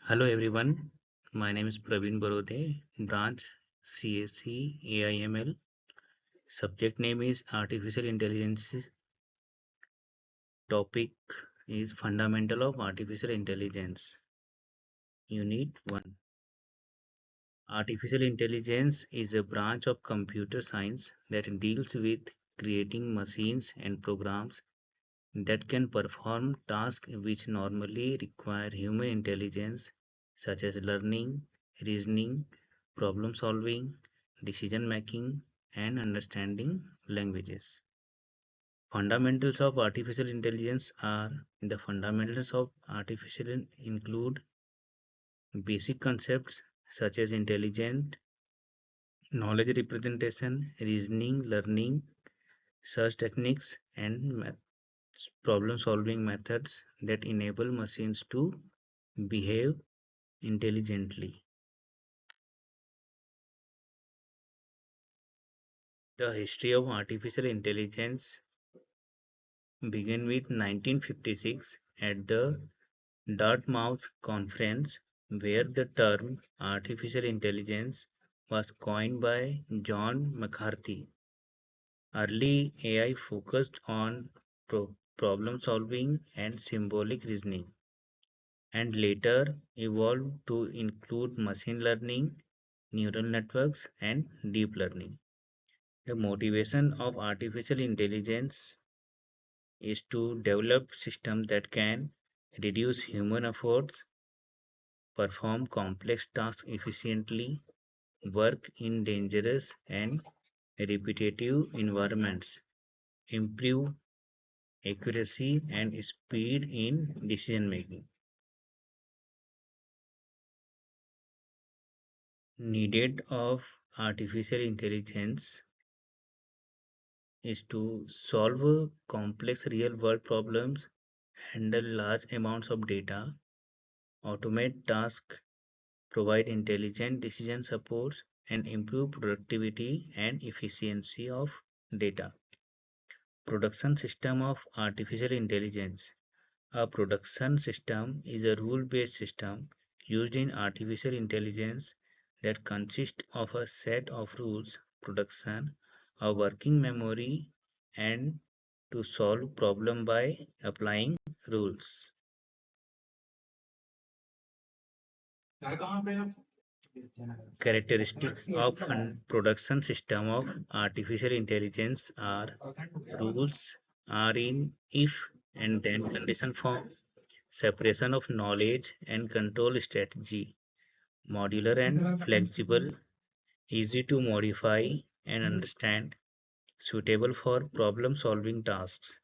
Hello everyone, my name is Praveen Barode, branch CSC AIML. Subject name is Artificial Intelligence. Topic is Fundamental of Artificial Intelligence. Unit 1. Artificial Intelligence is a branch of computer science that deals with creating machines and programs that can perform tasks which normally require human intelligence, such as learning, reasoning, problem solving, decision making, and understanding languages. Fundamentals of artificial intelligence are the fundamentals of artificial include basic concepts such as intelligent, knowledge representation, reasoning, learning, search techniques, and problem solving methods that enable machines to behave intelligently. The history of artificial intelligence began with 1956 at the Dartmouth Conference, where the term artificial intelligence was coined by John McCarthy. Early AI focused on problem solving and symbolic reasoning, and later evolved to include machine learning, neural networks, and deep learning. The motivation of artificial intelligence is to develop systems that can reduce human efforts, perform complex tasks efficiently, work in dangerous and repetitive environments, improve accuracy and speed in decision making. Needed of artificial intelligence is to solve complex real world problems, handle large amounts of data, automate tasks, provide intelligent decision supports, and improve productivity and efficiency of data. Production system of artificial intelligence. A production system is a rule-based system used in artificial intelligence that consists of a set of rules, production, a working memory, and to solve problem by applying rules. Characteristics of production system of artificial intelligence are rules are in if and then condition form, separation of knowledge and control strategy, modular and flexible, easy to modify and understand, suitable for problem solving tasks.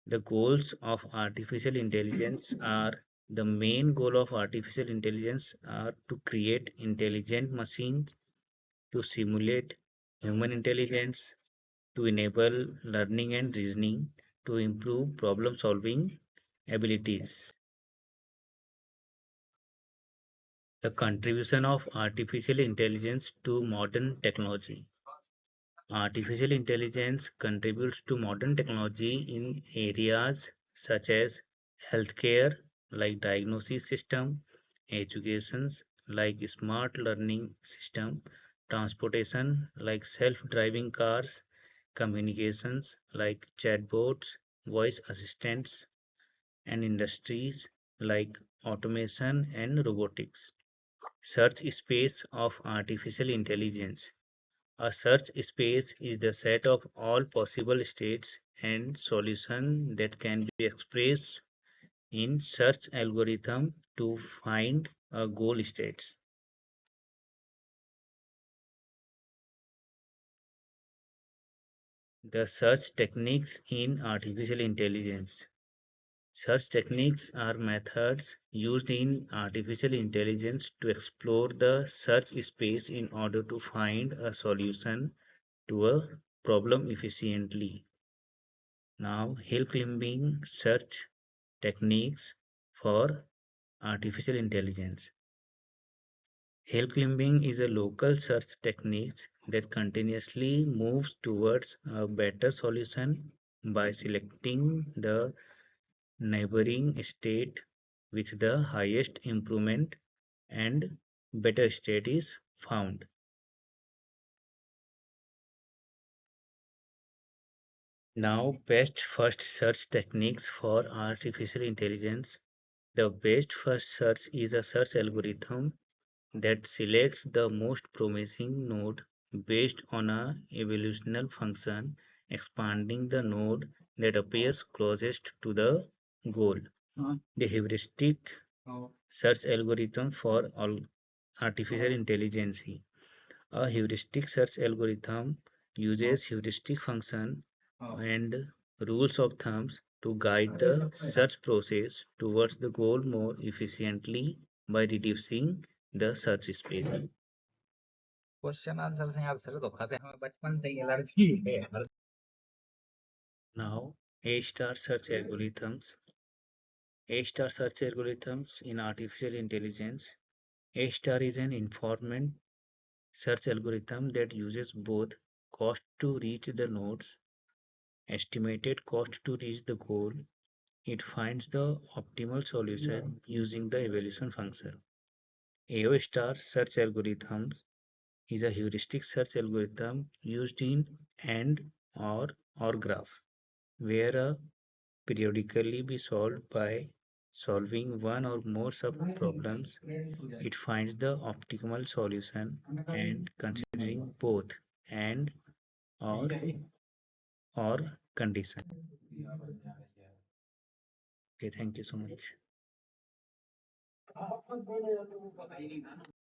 The goals of artificial intelligence are the main goal of artificial intelligence are to create intelligent machines, to simulate human intelligence, to enable learning and reasoning, to improve problem solving abilities. The contribution of artificial intelligence to modern technology. Artificial intelligence contributes to modern technology in areas such as healthcare, like diagnosis system, education, like smart learning system, transportation, like self-driving cars, communications, like chatbots, voice assistants, and industries like automation and robotics. Search space of artificial intelligence. A search space is the set of all possible states and solutions that can be expressed in search algorithm to find a goal states. The search techniques in artificial intelligence. Search techniques are methods used in artificial intelligence to explore the search space in order to find a solution to a problem efficiently. Now, hill climbing search techniques for artificial intelligence. Hill climbing is a local search technique that continuously moves towards a better solution by selecting the neighboring state with the highest improvement and better state is found. Now, best first search techniques for artificial intelligence. The best first search is a search algorithm that selects the most promising node based on a evolutionary function, expanding the node that appears closest to the goal. The heuristic search algorithm for all artificial intelligence. A heuristic search algorithm uses heuristic function and rules of thumbs to guide the search process towards the goal more efficiently by reducing the search space. Question answer से answer धोखा हमें बचपन से ही allergy है यार। Now, A star search algorithms. A star search algorithms in artificial intelligence. A star is an informant search algorithm that uses both cost to reach the nodes, estimated cost to reach the goal. It finds the optimal solution using the evaluation function. AO star search algorithms is a heuristic search algorithm used in AND or graph, where a periodically be solved by solving one or more sub-problems. It finds the optimal solution and considering both and or or condition. Okay, thank you so much.